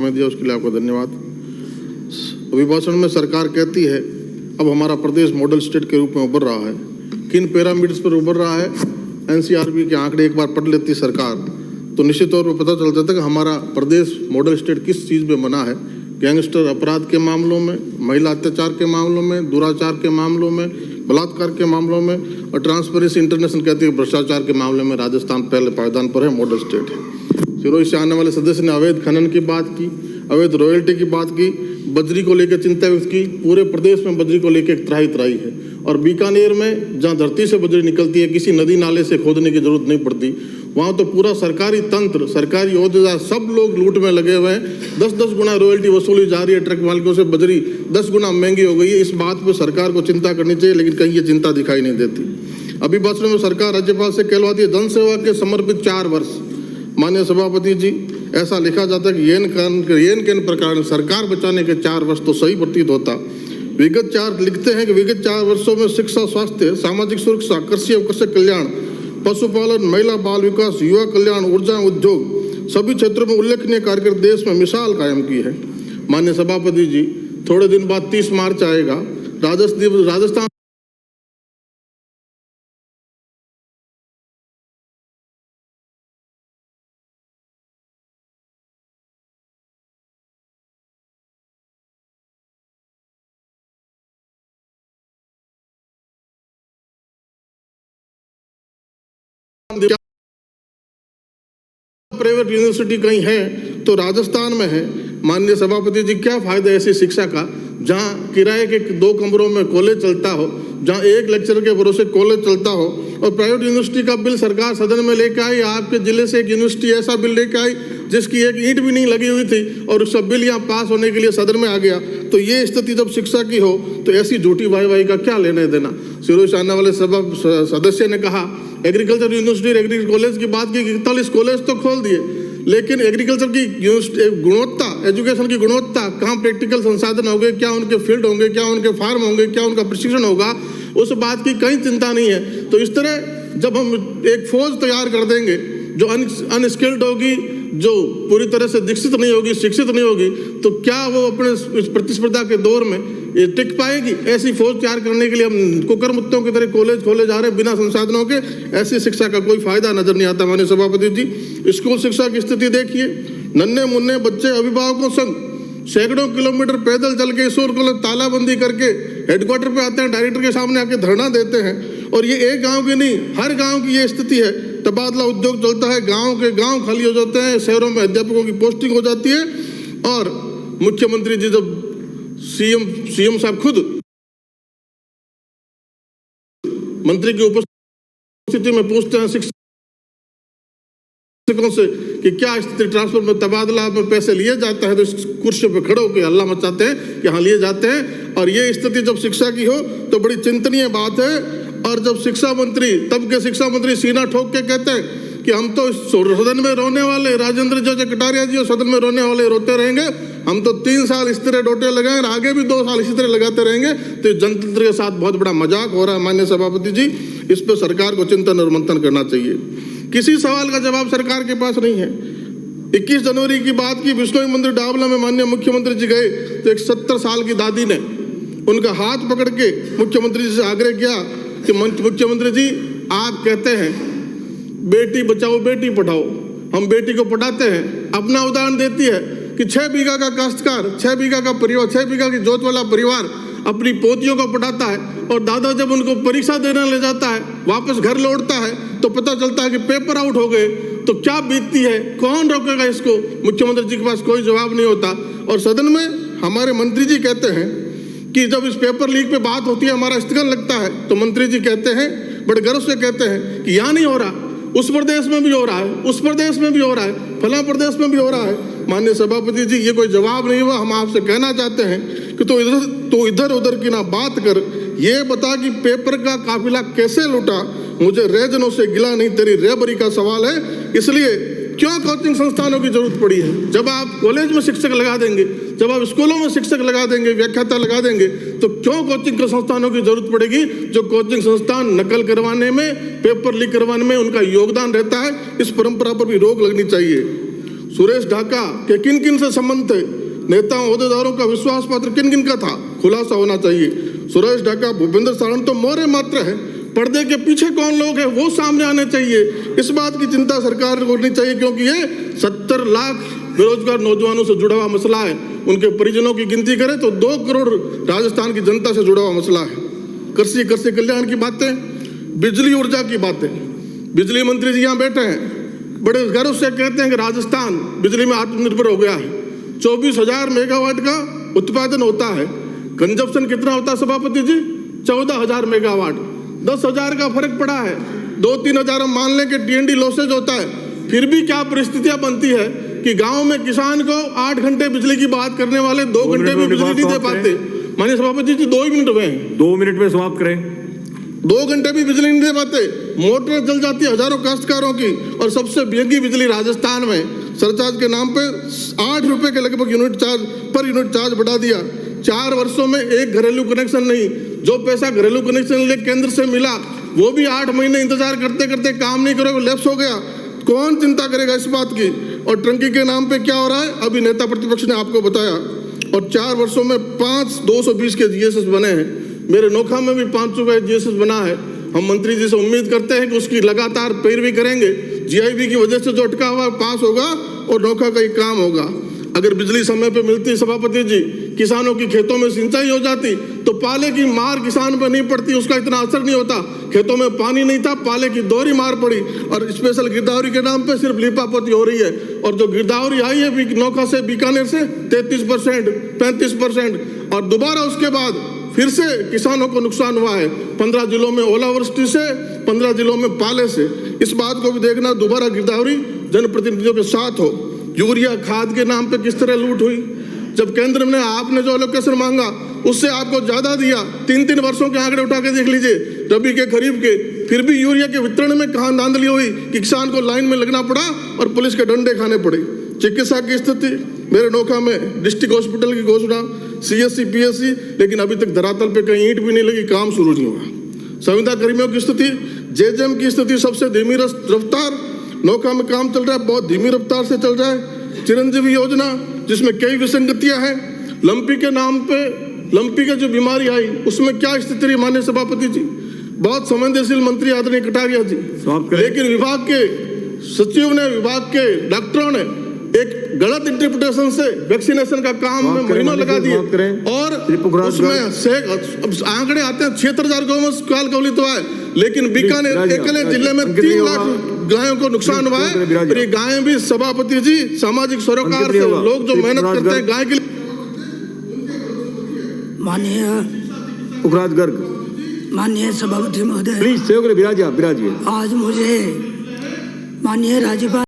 मैं दिया उसके लिए आपका धन्यवाद। अभिभाषण में सरकार कहती है अब हमारा प्रदेश मॉडल स्टेट के रूप में उभर रहा है। किन पैरामीटर्स पर उभर रहा है? एनसीआरबी के आंकड़े एक बार पढ़ लेती सरकार तो निश्चित तौर पर पता चल जाता है कि हमारा प्रदेश मॉडल स्टेट किस चीज़ में बना है। गैंगस्टर अपराध के मामलों में, महिला अत्याचार के मामलों में, दुराचार के मामलों में, बलात्कार के मामलों में, और ट्रांसपेरेंसी इंटरनेशनल कहती है भ्रष्टाचार के मामले में राजस्थान पहले पायदान पर है, मॉडल स्टेट है। सिरोही से आने वाले सदस्य ने अवैध खनन की बात की, अवैध रॉयल्टी की बात की, बजरी को लेकर चिंता व्यक्त की। पूरे प्रदेश में बजरी को लेकर एक त्राही है, और बीकानेर में जहाँ धरती से बजरी निकलती है किसी नदी नाले से खोदने की जरूरत नहीं पड़ती। वहाँ तो पूरा सरकारी तंत्र, सरकारी ओहदेदार सब लोग लूट में लगे हुए हैं। 10-10 गुना रॉयल्टी वसूली जा रही है ट्रक मालिकों से, बजरी 10 गुना महंगी हो गई है। इस बात पर सरकार को चिंता करनी चाहिए, लेकिन कहीं ये चिंता दिखाई नहीं देती। अभिभाषण में सरकार राज्यपाल से कहलवाती है जनसेवा के समर्पित 4 वर्ष। माननीय सभापति जी, ऐसा लिखा जाता है कि येन केन प्रकार सरकार बचाने के 4 वर्ष तो सही प्रतीत होता। विगत 4 लिखते हैं कि विगत 4 वर्षों में शिक्षा, स्वास्थ्य, सामाजिक सुरक्षा, कृषि एवं कृषक कल्याण, पशुपालन, महिला बाल विकास, युवा कल्याण, ऊर्जा, उद्योग सभी क्षेत्रों में उल्लेखनीय कार्य कर देश में मिसाल कायम की है। माननीय सभापति जी, थोड़े दिन बाद 30 मार्च आएगा, राजस्थान प्राइवेट यूनिवर्सिटी कहीं है तो राजस्थान में है। माननीय सभापति जी, क्या फायदा ऐसी शिक्षा का जहां किराए के 2 कमरों में कॉलेज चलता हो, जहां एक लेक्चर के भरोसे कॉलेज चलता हो, और प्राइवेट यूनिवर्सिटी का बिल सरकार सदन में लेकर आई। आपके जिले से एक यूनिवर्सिटी ऐसा बिल लेकर आई जिसकी एक ईंट भी नहीं लगी हुई थी, और उसका बिल यहाँ पास होने के लिए सदन में आ गया। तो ये स्थिति जब शिक्षा की हो तो ऐसी झूठी वाई का क्या लेने देना। सिरोही से आने वाले सभा सदस्य ने कहा एग्रीकल्चर यूनिवर्सिटी, एग्रीकल्चर कॉलेज की बात की, 41 कॉलेज तो खोल दिए, लेकिन एग्रीकल्चर की गुणवत्ता, एजुकेशन की गुणवत्ता, कहाँ प्रैक्टिकल संसाधन होंगे, क्या उनके फील्ड होंगे, क्या उनके फार्म होंगे, क्या उनका प्रशिक्षण होगा, उस बात की कहीं चिंता नहीं है। तो इस तरह जब हम एक फौज तैयार कर देंगे जो अनस्किल्ड होगी, जो पूरी तरह से दीक्षित नहीं होगी, शिक्षित नहीं होगी, तो क्या वो अपने इस प्रतिस्पर्धा के दौर में ये टिक पाएगी? ऐसी फौज तैयार करने के लिए हम कुकर मुत्तों की तरह कॉलेज खोले जा रहे हैं बिना संसाधनों के। ऐसी शिक्षा का कोई फायदा नजर नहीं आता। माननीय सभापति जी, स्कूल शिक्षा की स्थिति देखिए, नन्हे मुन्ने बच्चे अभिभावकों संग सैकड़ों किलोमीटर पैदल चल के स्कूल को तालाबंदी करके हेडक्वार्टर पे आते हैं, डायरेक्टर के सामने आके धरना देते हैं। और ये एक गांव की नहीं, हर गांव की ये स्थिति है। तबादला उद्योग चलता है, गांव के गांव खाली हो जाते हैं, शहरों में अध्यापकों की पोस्टिंग हो जाती है। और मुख्यमंत्री जी जब सीएम साहब खुद मंत्री की उपस्थिति में पूछते हैं शिक्षकों से कि क्या स्थिति, ट्रांसफर में तबादला में पैसे लिए जाते हैं, तो इस कुर्सी पे खड़े होकर हल्ला मचाते हैं कि हाँ लिए जाते हैं। और ये स्थिति जब शिक्षा की हो तो बड़ी चिंतनीय बात है। और जब शिक्षा मंत्री, तब के शिक्षा मंत्री सीना ठोक के कहते हैं कि हम तो सदन में रोने वाले, राजेंद्र जो कटारिया जी सदन में रोने वाले रोते रहेंगे, हम तो 3 साल इस तरह डोटे लगाए और आगे भी 2 साल इसी तरह लगाते रहेंगे। तो जनतंत्र के साथ बहुत बड़ा मजाक हो रहा है। माननीय सभापति जी, इस पर सरकार को चिंतन और मंथन करना चाहिए। किसी सवाल का जवाब सरकार के पास नहीं है। 21 जनवरी की बात की, बिश्नोई मंदिर डावला में माननीय मुख्यमंत्री जी गए तो एक 70 साल की दादी ने उनका हाथ पकड़ के मुख्यमंत्री जी से आग्रह किया कि मुख्यमंत्री जी, आप कहते हैं बेटी बचाओ बेटी पढ़ाओ, हम बेटी को पढ़ाते हैं। अपना उदाहरण देती है कि 6 बीघा का काश्तकार, 6 बीघा का परिवार, 6 बीघा की जोत वाला परिवार अपनी पोतियों को पढ़ाता है, और दादा जब उनको परीक्षा देने ले जाता है, वापस घर लौटता है तो पता चलता है कि पेपर आउट हो गए, तो क्या बीतती है? कौन रोकेगा इसको? मुख्यमंत्री जी के पास कोई जवाब नहीं होता। और सदन में हमारे मंत्री जी कहते हैं कि जब इस पेपर लीक पे बात होती है, हमारा स्थगन लगता है, तो मंत्री जी कहते हैं, बड़े गर्व से कहते हैं कि यहाँ नहीं हो रहा, उस प्रदेश में भी हो रहा है, उस प्रदेश में भी हो रहा है, फला प्रदेश में भी हो रहा है। माननीय सभापति जी, ये कोई जवाब नहीं हुआ। हम आपसे कहना चाहते हैं कि तो इधर उधर की ना बात कर, ये बता कि पेपर का काफिला कैसे लूटा। मुझे रेजनों से गिला नहीं, तेरी रेबरी का सवाल है। इसलिए क्यों कोचिंग संस्थानों की जरूरत पड़ी है? जब आप कॉलेज में शिक्षक लगा देंगे, जब आप स्कूलों में शिक्षक लगा देंगे, व्याख्याता लगा देंगे, तो क्यों कोचिंग संस्थानों की जरूरत पड़ेगी? जो कोचिंग संस्थान नकल करवाने में, पेपर लीक करवाने में उनका योगदान रहता है, इस परंपरा पर भी रोक लगनी चाहिए। सुरेश ढाका के किन किन से संबंध थे, नेताओं ओहदेदारों का विश्वास पात्र किन किन का था, खुलासा होना चाहिए। सुरेश ढाका, भूपेंद्र सावंत तो मोहरे मात्र है, पर्दे के पीछे कौन लोग हैं वो सामने आने चाहिए। इस बात की चिंता सरकार को करनी चाहिए, क्योंकि ये 70 लाख बेरोजगार नौजवानों से जुड़ा हुआ मसला है। उनके परिजनों की गिनती करें तो 2 करोड़ राजस्थान की जनता से जुड़ा हुआ मसला है। कृषि कल्याण की बातें, बिजली ऊर्जा की बातें, बिजली मंत्री जी यहाँ बैठे हैं, बड़े गर्व से कहते हैं कि राजस्थान बिजली में आत्मनिर्भर हो गया है। 24,000 मेगावाट का उत्पादन होता है। कंजप्शन कितना होता है सभापति जी? 14,000 मेगावाट। 10,000 का फर्क पड़ा है। 2-3 हजार हम मान लें कि टीएनडी लॉसेज होता है, फिर भी क्या परिस्थितियां बनती है कि गांव में किसान को 8 घंटे बिजली की बात करने वाले 2 घंटे में बिजली नहीं दे पाते। माननीय सभापति जी 2 ही मिनट हुए हैं, 2 मिनट में समाप्त करें। 2 घंटे भी बिजली नहीं दे पाते। मोटर जल जाती है हजारों काश्तकारों की, और सबसे महंगी बिजली राजस्थान में सरचार्ज के नाम पे 8 रुपए के लगभग पर यूनिट चार्ज बढ़ा दिया। 4 वर्षों में एक घरेलू कनेक्शन नहीं। जो पैसा घरेलू कनेक्शन ले केंद्र से मिला वो भी 8 महीने इंतजार करते करते काम नहीं करोगे, लैप्स हो गया। कौन चिंता करेगा इस बात की? और टंकी के नाम पे क्या हो रहा है अभी नेता प्रतिपक्ष ने आपको बताया। और 4 वर्षों में 220 के जीएसएस बने हैं। मेरे नोखा में भी 500 का जीएसएस बना है। हम मंत्री जी से उम्मीद करते हैं कि उसकी लगातार पैरवी करेंगे। जीआईबी की वजह से जो अटका हुआ पास होगा और नोखा का ही काम होगा। अगर बिजली समय पे मिलती सभापति जी, किसानों की खेतों में सिंचाई हो जाती तो पाले की मार किसान पे नहीं पड़ती, उसका इतना असर नहीं होता। खेतों में पानी नहीं था, पाले की दोहरी मार पड़ी, और स्पेशल गिरदावरी के नाम पे सिर्फ लिपापोती हो रही है। और जो गिरदावरी आई है नोखा से बीकानेर से 33%, 35%, और दोबारा उसके बाद फिर से किसानों को नुकसान हुआ है। 15 जिलों में ओलावृष्टि से, 15 जिलों में पाले से। इस बात को भी देखना, दोबारा गिरदावरी जनप्रतिनिधियों के साथ हो। यूरिया खाद के नाम पे किस तरह लूट हुई। जब केंद्र में आपने जो एलोकेशन मांगा उससे आपको ज्यादा दिया। 3-3 वर्षों के आंकड़े उठा के देख लीजिए, रबी के खरीफ के, फिर भी यूरिया के वितरण में कहां धांधली हुई कि किसान को लाइन में लगना पड़ा और पुलिस के डंडे खाने पड़े। चिकित्सा की स्थिति, मेरे नोखा में डिस्ट्रिक्ट हॉस्पिटल की घोषणा, सीएससी पीएससी, लेकिन अभी तक धरातल पे कहीं ईंट भी नहीं लगी, काम शुरू नहीं हुआ। संविदा कर्मियों की स्थिति, जेजेएम की स्थिति सबसे धीमी रफ्तार। नोखा में काम चल रहा है, बहुत धीमी रफ्तार से चल रहा है। चिरंजीवी योजना जिसमें कई विसंगतियां हैं। लंपी के नाम पे, लंपी की जो बीमारी आई उसमें क्या स्थिति रही माननीय सभापति जी? बहुत संवेदनशील मंत्री आदरणीय कटारिया जी, लेकिन विभाग के सचिव ने, विभाग के डॉक्टरों ने एक गलत इंटरप्रिटेशन से वैक्सीनेशन का काम में महीनों लगा दिए, और उसमें आंकड़े आते हैं 76,000 गौवंश काल कवलित हुआ है, लेकिन बीकानेर अकेले जिले में 3 लाख गायों को नुकसान हुआ है। और ये गायें भी सभापति जी सामाजिक सरोकार से लोग जो मेहनत करते हैं गाय के लिए। माननीय पुखराज गर्ग, माननीय सभापति महोदय, प्लीज सहयोग विराजिए। आज मुझे माननीय राज्यपाल